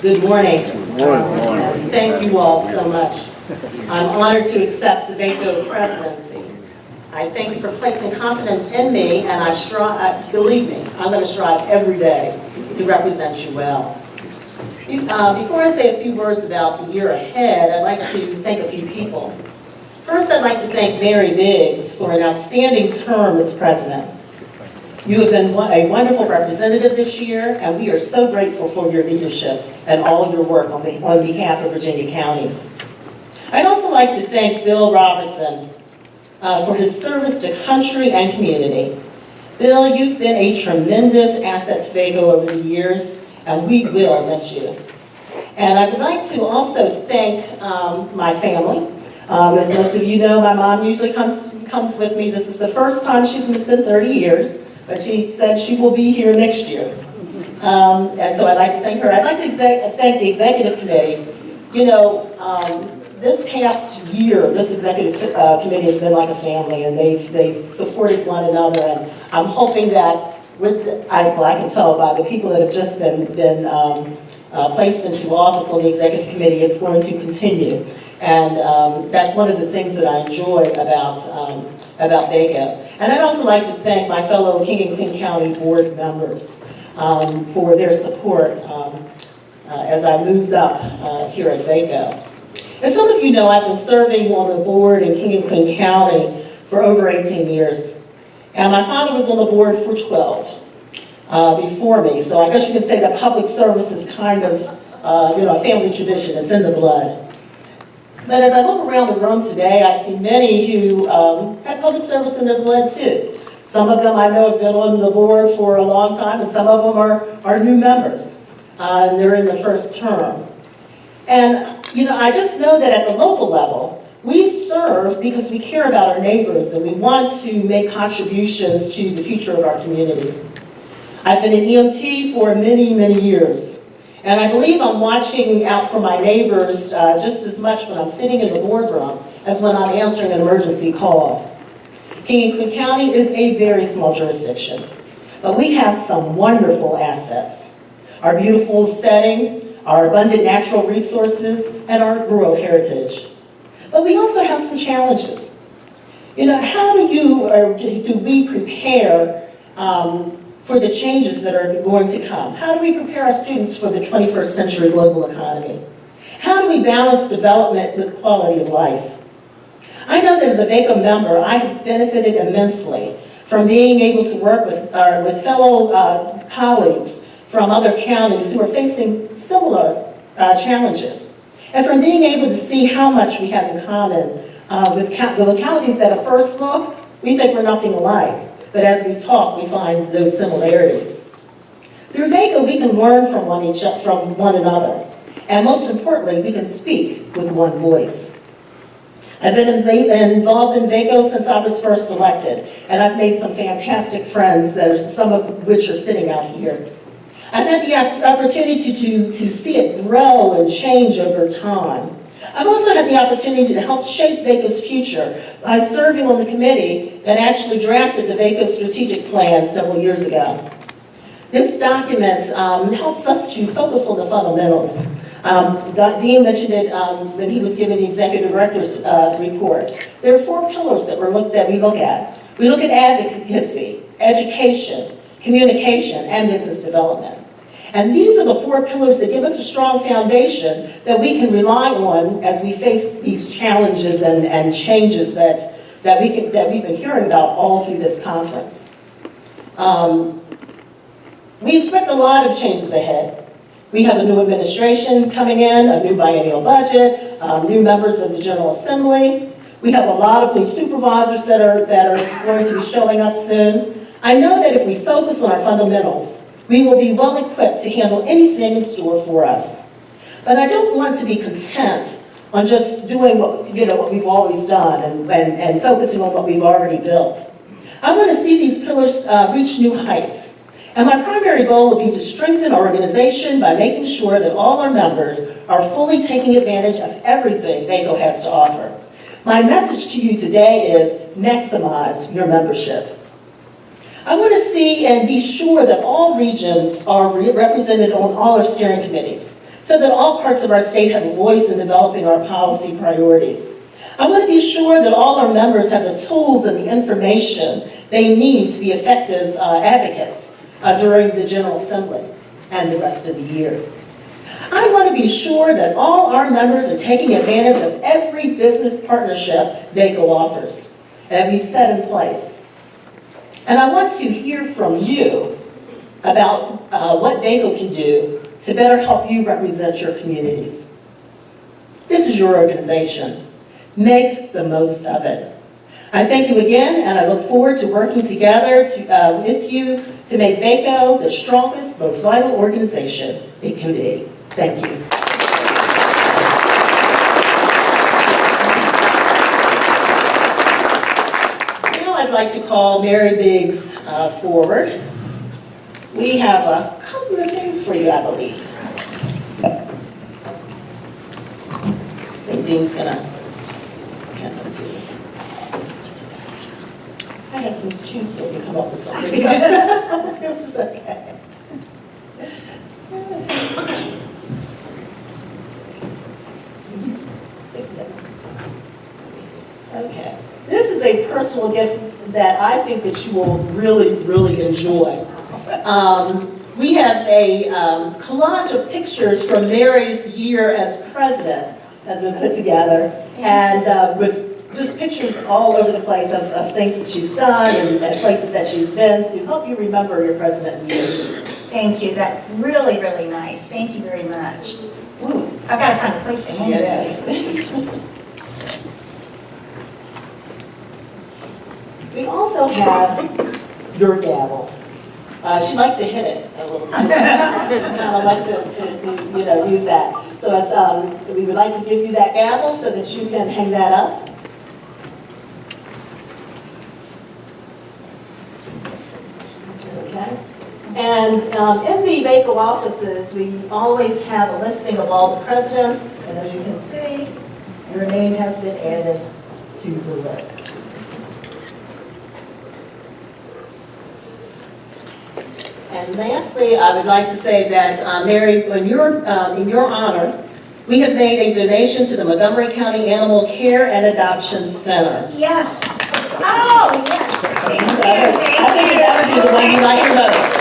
Good morning. Good morning. And thank you all so much. I'm honored to accept the VACo presidency. I thank you for placing confidence in me, and believe me, I'm going to strive every day to represent you well. Before I say a few words about the year ahead, I'd like to thank a few people. First, I'd like to thank Mary Biggs for an outstanding term as president. You have been a wonderful representative this year, and we are so grateful for your leadership and all your work on behalf of Virginia counties. I'd also like to thank Bill Robertson for his service to country and community. Bill, you've been a tremendous asset to VACo over the years, and we will miss you. And I would like to also thank my family. As most of you know, my mom usually comes with me. This is the first time she's missed in 30 years. But she said she will be here next year. And so I'd like to thank her. I'd like to thank the executive committee. You know, this past year, this executive committee has been like a family, and they've supported one another. And I'm hoping that I can tell by the people that have just been placed into office on the executive committee, it's going to continue. And that's one of the things that I enjoy about VACo. And I'd also like to thank my fellow King and Queen County board members for their support as I moved up here at VACo. As some of you know, I've been serving on the board in King and Queen County for over 18 years. And my father was on the board for 12 before me. So I guess you could say that public service is kind of a family tradition. It's in the blood. But as I look around the room today, I see many who have public service in their blood too. Some of them I know have been on the board for a long time, and some of them are new members, and they're in the first term. And I just know that at the local level, we serve because we care about our neighbors and we want to make contributions to the future of our communities. I've been an EMT for many, many years. And I believe I'm watching out for my neighbors just as much when I'm sitting in the boardroom as when I'm answering an emergency call. King and Queen County is a very small jurisdiction, but we have some wonderful assets. Our beautiful setting, our abundant natural resources, and our rural heritage. But we also have some challenges. How do we prepare for the changes that are going to come? How do we prepare our students for the 21st century global economy? How do we balance development with quality of life? I know that as a VACo member, I have benefited immensely from being able to work with fellow colleagues from other counties who are facing similar challenges, and from being able to see how much we have in common with localities that at first look, we think we're nothing alike. But as we talk, we find those similarities. Through VACo, we can learn from one another. And most importantly, we can speak with one voice. I've been involved in VACo since I was first elected, and I've made some fantastic friends, some of which are sitting out here. I've had the opportunity to see it grow and change over time. I've also had the opportunity to help shape VACo's future by serving on the committee that actually drafted the VACo strategic plan several years ago. This document helps us to focus on the fundamentals. Dean mentioned it when he was giving the executive director's report. There are 4 pillars that we look at. We look at advocacy, education, communication, and business development. And these are the 4 pillars that give us a strong foundation that we can rely on as we face these challenges and changes that we've been hearing about all through this conference. We expect a lot of changes ahead. We have a new administration coming in, a new biennial budget, new members of the General Assembly. We have a lot of new supervisors that are going to be showing up soon. I know that if we focus on our fundamentals, we will be well equipped to handle anything in store for us. But I don't want to be content on just doing what we've always done and focusing on what we've already built. I want to see these pillars reach new heights. And my primary goal will be to strengthen our organization by making sure that all our members are fully taking advantage of everything VACo has to offer. My message to you today is maximize your membership. I want to see and be sure that all regions are represented on all our steering committees, so that all parts of our state have a voice in developing our policy priorities. I want to be sure that all our members have the tools and the information they need to be effective advocates during the General Assembly and the rest of the year. I want to be sure that all our members are taking advantage of every business partnership VACo offers that we've set in place. And I want to hear from you about what VACo can do to better help you represent your communities. This is your organization. Make the most of it. I thank you again, and I look forward to working together with you to make VACo the strongest, most vital organization it can be. Thank you. Now I'd like to call Mary Biggs forward. We have a couple of things for you, I believe. I think Dean's gonna hand them to you. I had some tunes to come up with something, so it was okay. Okay. This is a personal gift that I think that you will really, really enjoy. We have a collage of pictures from Mary's year as president, has been put together, and with just pictures all over the place of things that she's done and places that she's been to help you remember your president year. Thank you. That's really, really nice. Thank you very much. Ooh, I've got to find a place to hang this. We also have your gavel. She'd like to hit it a little bit. Kind of like to use that. So as, we would like to give you that gavel so that you can hang that up. Okay. And in the VACo offices, we always have a listing of all the presidents, and as you can see, your name has been added to the list. And lastly, I would like to say that, Mary, in your honor, we have made a donation to the Montgomery County Animal Care and Adoption Center. Yes. Oh, yes. Thank you. I think that would be the one you like the most.